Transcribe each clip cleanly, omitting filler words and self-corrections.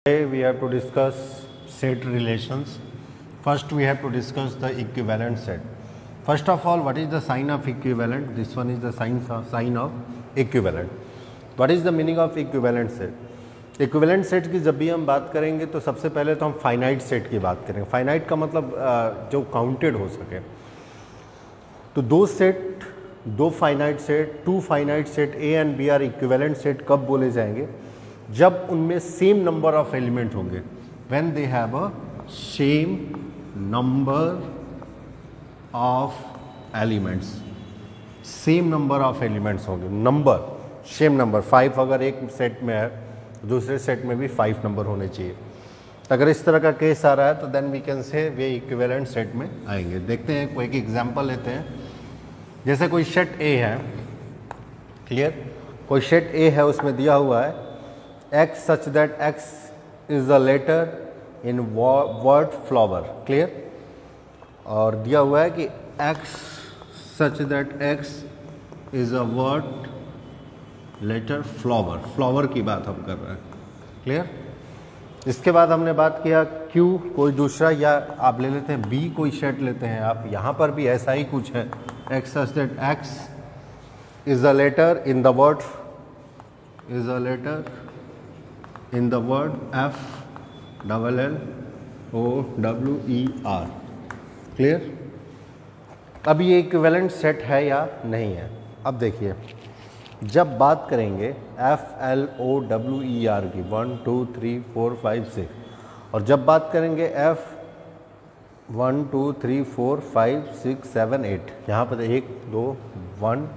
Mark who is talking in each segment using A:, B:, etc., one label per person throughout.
A: Today we have to discuss set relations. First we have to discuss the equivalent set. First of all, what is the sign of equivalent? This one is the sign of equivalent. What is the meaning of equivalent set? Equivalent set की जब भी हम बात करेंगे तो सबसे पहले तो हम फाइनाइट सेट की बात करेंगे. फाइनाइट का मतलब जो काउंटेड हो सके. तो दो finite set, two finite set A and B are equivalent set कब बोले जाएंगे? जब उनमें सेम नंबर ऑफ एलिमेंट होंगे. When they have a same number of elements. Same number of elements होंगे. नंबर सेम नंबर 5 अगर एक सेट में है, दूसरे सेट में भी 5 नंबर होने चाहिए. अगर इस तरह का केस आ रहा है तो then we can say way equivalent set में आएंगे. देखते हैं, कोई एक एग्जांपल लेते हैं. जैसे कोई सेट ए है, क्लियर, कोई सेट ए है, उसमें दिया हुआ है x such that x is a letter in word flower, clear, और दिया हुआ है कि x such that x is a word letter flower. Flower की बात हम कर रहे हैं, क्लियर. इसके बाद हमने बात किया q कोई दूसरा, या आप ले लेते हैं b कोई सेट लेते हैं आप. यहाँ पर भी ऐसा ही कुछ है. x such that x is a letter in the word F double L O W E R, clear. अब ये इक्विवेलेंट सेट है या नहीं है? अब देखिए, जब बात करेंगे F L O W E R की 1 2 3 4 5 6, और जब बात करेंगे F 1 2 3 4 5 6 7 8, यहाँ पर 1 2 1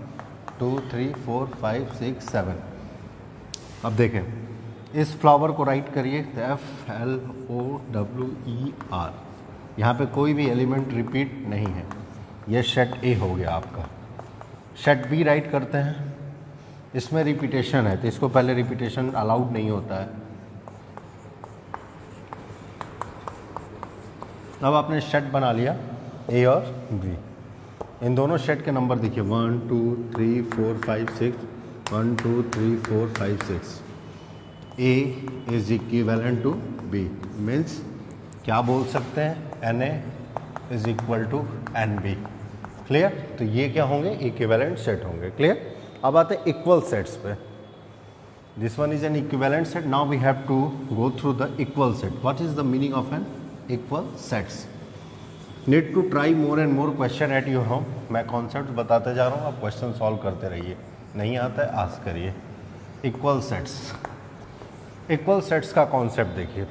A: 2 3 4 5 6 7. अब देखें, इस फ्लावर को राइट करिए तो F L O W E R. यहाँ पे कोई भी एलिमेंट रिपीट नहीं है. यह सेट ए हो गया आपका. सेट बी राइट करते हैं, इसमें रिपीटेशन है तो इसको पहले रिपीटेशन अलाउड नहीं होता है. अब आपने सेट बना लिया ए और बी. इन दोनों सेट के नंबर देखिए 1 2 3 4 5 6 1 2 3 4 5 6. A is equivalent to B, means क्या बोल सकते हैं, NA is equal to NB, clear. तो ये क्या होंगे? इक्विवेलेंट सेट होंगे, क्लियर. अब आते हैं इक्वल सेट्स पे. This one is an equivalent set. Now we have to go through the equal set. What is the meaning of an equal sets? Need to try more and more question at your home. मैं concept बताते जा रहा हूँ, आप question solve करते रहिए. नहीं आता है आस्क करिए. Equal sets. इक्वल सेट्स का कॉन्सेप्ट देखिए.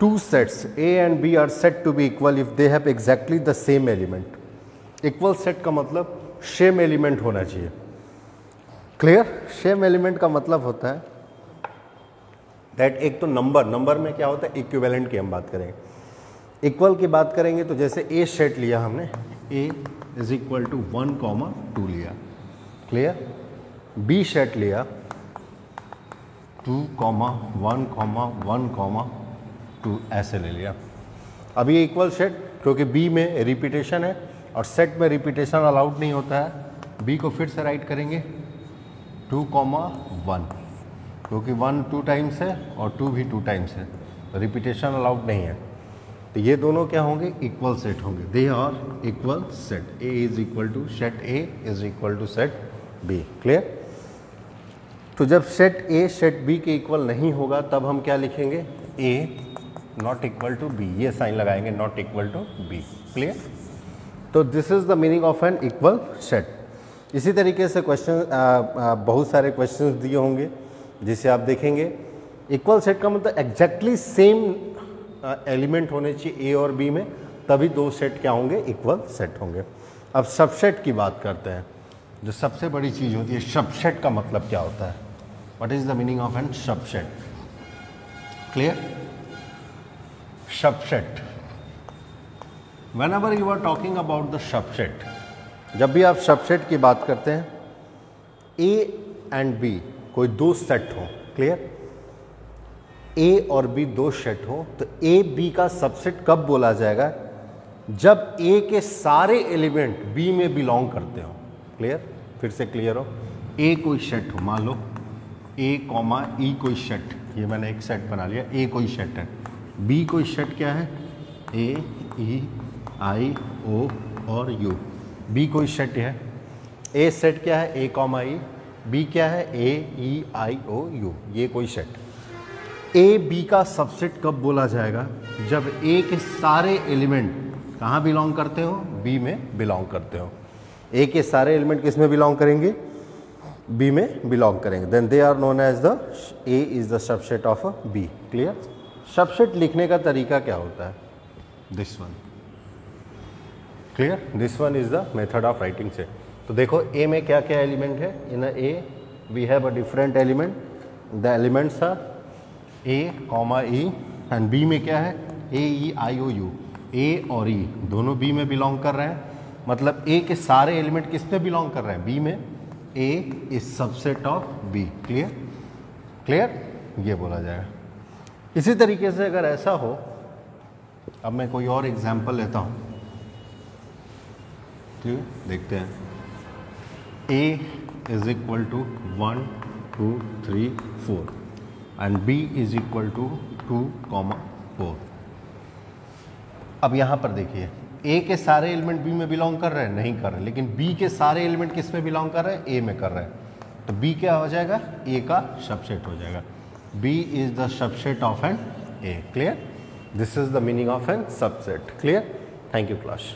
A: Two sets A and B are set to be equal if they have exactly the same element. Equal set का मतलब सेम एलिमेंट होना चाहिए, क्लियर. सेम एलिमेंट का मतलब होता है दैट एक तो नंबर में क्या होता है, इक्विवेलेंट की हम बात करेंगे. इक्वल की बात करेंगे तो जैसे ए सेट लिया हमने, A इज इक्वल टू 1 2 लिया, क्लियर. B सेट लिया 2 1 1 2 ऐसे ले लिया. अब ये इक्वल सेट, क्योंकि B में रिपीटेशन है और सेट में रिपीटेशन अलाउड नहीं होता है. B को फिर से राइट करेंगे 2 1, क्योंकि 1 2 टाइम्स है और 2 भी 2 टाइम्स है, रिपीटेशन अलाउड नहीं है. तो ये दोनों क्या होंगे? इक्वल सेट होंगे. They are equal set. A is equal to set A is equal to set B, clear. तो जब सेट A सेट B के इक्वल नहीं होगा तब हम क्या लिखेंगे? A not equal to B. ये साइन लगाएंगे, not equal to B, clear. तो this is the meaning of an equal set. इसी तरीके से क्वेश्चन, बहुत सारे क्वेश्चंस दिए होंगे जिसे आप देखेंगे. इक्वल सेट का मतलब एग्जैक्टली सेम एलिमेंट होने चाहिए A और B में, तभी दो सेट क्या होंगे? इक्वल सेट होंगे. अब सबसेट की बात करते हैं, जो सबसे बड़ी चीज़ होती है. सबसेट का मतलब क्या होता है? What is the meaning of an subset? Clear. Subset, whenever you are talking about the subset, जब भी आप सबसेट की बात करते हैं, A एंड B कोई दो सेट हो, क्लियर. A और B दो सेट हो तो A B का सबसेट कब बोला जाएगा? जब A के सारे एलिमेंट B में बिलोंग करते हो, क्लियर. फिर से क्लियर हो. A कोई सेट हो, मान लो A, E कोई सेट ये मैंने एक सेट बना लिया, ए कोई सेट है, बी कोई सेट क्या है, ए ई आई ओ और यू, बी कोई सेट है, ए सेट क्या है, ए कॉमा ई, बी क्या है, ए ई आई ओ यू, ये कोई सेट। ए बी का सबसेट कब बोला जाएगा, जब ए के सारे एलिमेंट कहाँ बिलोंग करते हो, बी में बिलोंग करते हो। ए के सारे एलिमेंट किस में बिलोंग करेंगे, बी में बिलोंग करेंगे, then they are known as the A is the subset of a B. Clear. Subset लिखने का तरीका क्या होता है, this one. Clear, this one is the method of writing set. तो देखो ए में क्या क्या एलिमेंट है, in A we have a different element, the elements are A comma E, and B में क्या है, ए ई आई ओ यू, ए और ई दोनों बी में बिलोंग कर रहे हैं, मतलब ए के सारे एलिमेंट किस में बिलोंग कर रहे हैं, बी में, A is subset of B. Clear, clear, ये बोला जाएगा। इसी तरीके से अगर ऐसा हो, अब मैं कोई और एग्जांपल लेता हूँ, ठीक है, देखते हैं। A is equal to 1 2 3 4 and B is equal to 2, 4। अब यहाँ पर देखिए, ए के सारे एलिमेंट बी में बिलोंग कर रहे हैं, नहीं कर रहे, लेकिन बी के सारे एलिमेंट किस में बिलोंग कर रहे हैं, ए में कर रहे हैं, तो बी क्या हो जाएगा, ए का सबसेट हो जाएगा, B is the subset of an A. Clear, this is the meaning of an subset. Clear, thank you class.